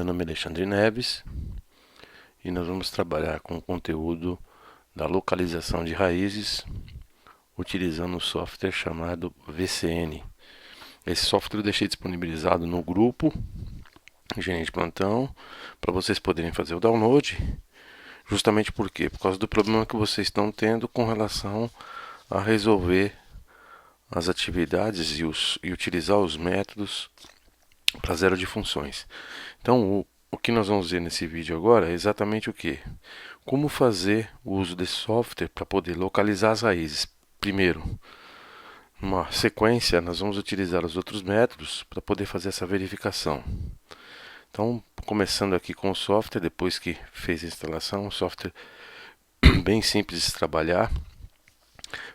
nome é Alexandre Neves e nós vamos trabalhar com o conteúdo da localização de raízes utilizando um software chamado VCN. Esse software eu deixei disponibilizado no grupo Gerente Plantão para vocês poderem fazer o download. Justamente por quê? Por causa do problema que vocês estão tendo com relação a resolver as atividades e utilizar os métodos para zero de funções. Então, o que nós vamos ver nesse vídeo agora é exatamente o que? Como fazer o uso desse software para poder localizar as raízes. Primeiro, numa sequência, nós vamos utilizar os outros métodos para poder fazer essa verificação. Então, começando aqui com o software, depois que fez a instalação, um software bem simples de trabalhar.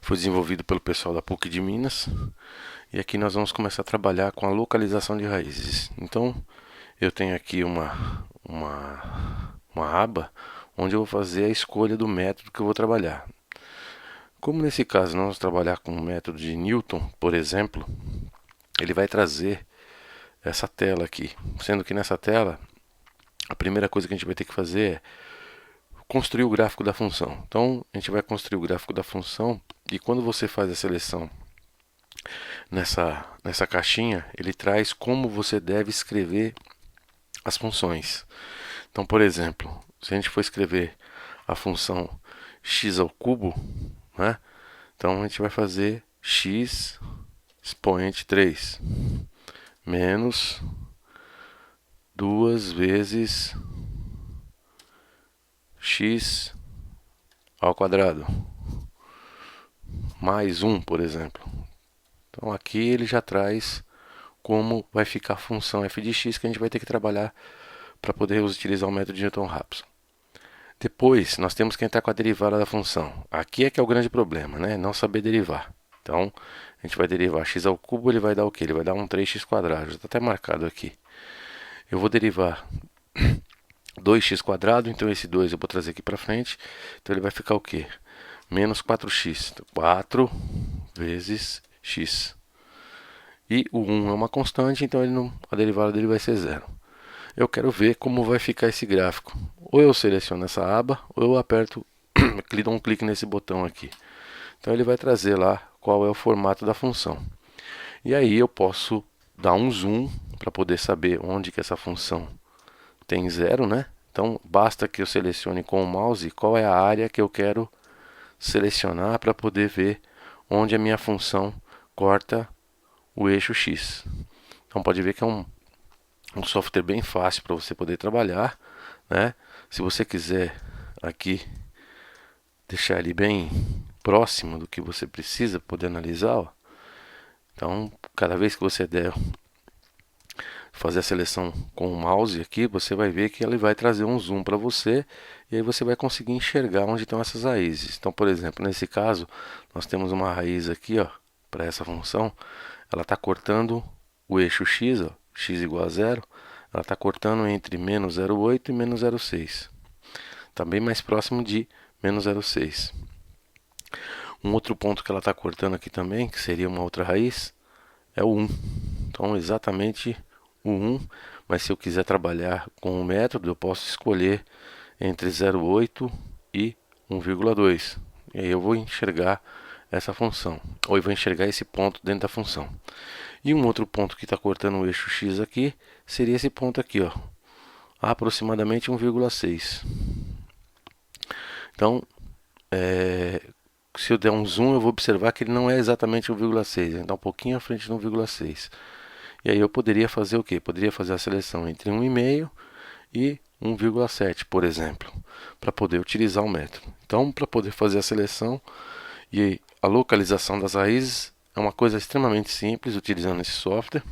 Foi desenvolvido pelo pessoal da PUC de Minas. E aqui nós vamos começar a trabalhar com a localização de raízes. Então, eu tenho aqui uma aba onde eu vou fazer a escolha do método que eu vou trabalhar. Como nesse caso nós vamos trabalhar com o método de Newton, por exemplo, ele vai trazer essa tela aqui. Sendo que nessa tela, a primeira coisa que a gente vai ter que fazer é construir o gráfico da função. Então, a gente vai construir o gráfico da função e quando você faz a seleção nessa caixinha, ele traz como você deve escrever as funções. Então, por exemplo, se a gente for escrever a função x ao cubo, né? Então a gente vai fazer x expoente 3 menos 2 vezes x ao quadrado mais 1, por exemplo. Então aqui ele já traz como vai ficar a função f de x que a gente vai ter que trabalhar para poder utilizar o método de Newton-Raphson. Depois nós temos que entrar com a derivada da função. Aqui é que é o grande problema, né? Não saber derivar. Então a gente vai derivar x ao cubo, ele vai dar o que? Ele vai dar um 3x quadrado, já está até marcado aqui. Eu vou derivar 2x quadrado, então esse 2 eu vou trazer aqui para frente. Então ele vai ficar o que? Menos 4x. Então, 4 vezes x. E o 1 é uma constante, então a derivada dele vai ser zero. Eu quero ver como vai ficar esse gráfico. Ou eu seleciono essa aba, ou eu aperto, dou um clique nesse botão aqui. Então ele vai trazer lá qual é o formato da função. E aí eu posso dar um zoom para poder saber onde que essa função tem zero, né? Então basta que eu selecione com o mouse qual é a área que eu quero selecionar para poder ver onde a minha função corta o eixo X. Então pode ver que é um software bem fácil para você poder trabalhar, né? Se você quiser aqui deixar ele bem próximo do que você precisa poder analisar, ó. Então cada vez que você der fazer a seleção com o mouse aqui, você vai ver que ele vai trazer um zoom para você e aí você vai conseguir enxergar onde estão essas raízes. Então, por exemplo, nesse caso, nós temos uma raiz aqui, ó, para essa função, ela está cortando o eixo x, ó, x igual a zero, ela está cortando entre menos 0,8 e menos 0,6. Está bem mais próximo de menos 0,6. Um outro ponto que ela está cortando aqui também, que seria uma outra raiz, é o 1. Então, exatamente o 1, mas se eu quiser trabalhar com o método, eu posso escolher entre 0,8 e 1,2. E aí eu vou enxergar essa função, ou eu vou enxergar esse ponto dentro da função. E um outro ponto que está cortando o eixo x aqui, seria esse ponto aqui, ó, aproximadamente 1,6. Então, se eu der um zoom, eu vou observar que ele não é exatamente 1,6, ele está um pouquinho à frente de 1,6. E aí eu poderia fazer o quê? Poderia fazer a seleção entre 1,5 e 1,7, por exemplo, para poder utilizar o método. Então, para poder fazer a seleção e a localização das raízes, é uma coisa extremamente simples utilizando esse software.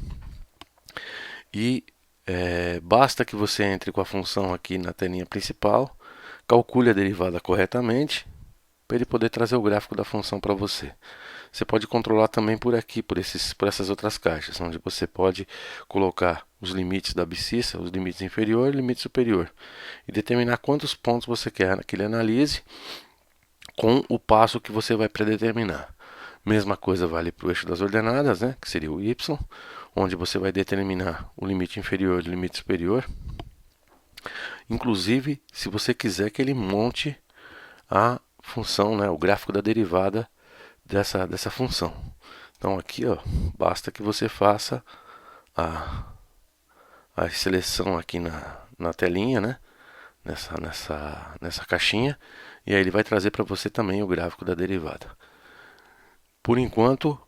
E basta que você entre com a função aqui na telinha principal, calcule a derivada corretamente, para ele poder trazer o gráfico da função para você. Você pode controlar também por aqui, por essas outras caixas, onde você pode colocar os limites da abscissa, os limites inferior e limite superior, e determinar quantos pontos você quer que ele analise com o passo que você vai predeterminar. Mesma coisa vale para o eixo das ordenadas, né, que seria o y, onde você vai determinar o limite inferior e o limite superior. Inclusive, se você quiser que ele monte a função, né, o gráfico da derivada dessa função. Então aqui, ó, basta que você faça a, a seleção aqui na telinha, né, nessa caixinha, e aí ele vai trazer para você também o gráfico da derivada. Por enquanto,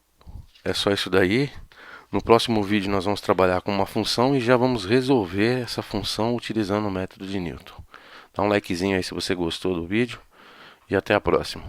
é só isso daí. No próximo vídeo nós vamos trabalhar com uma função e já vamos resolver essa função utilizando o método de Newton. Dá um likezinho aí se você gostou do vídeo e até a próxima.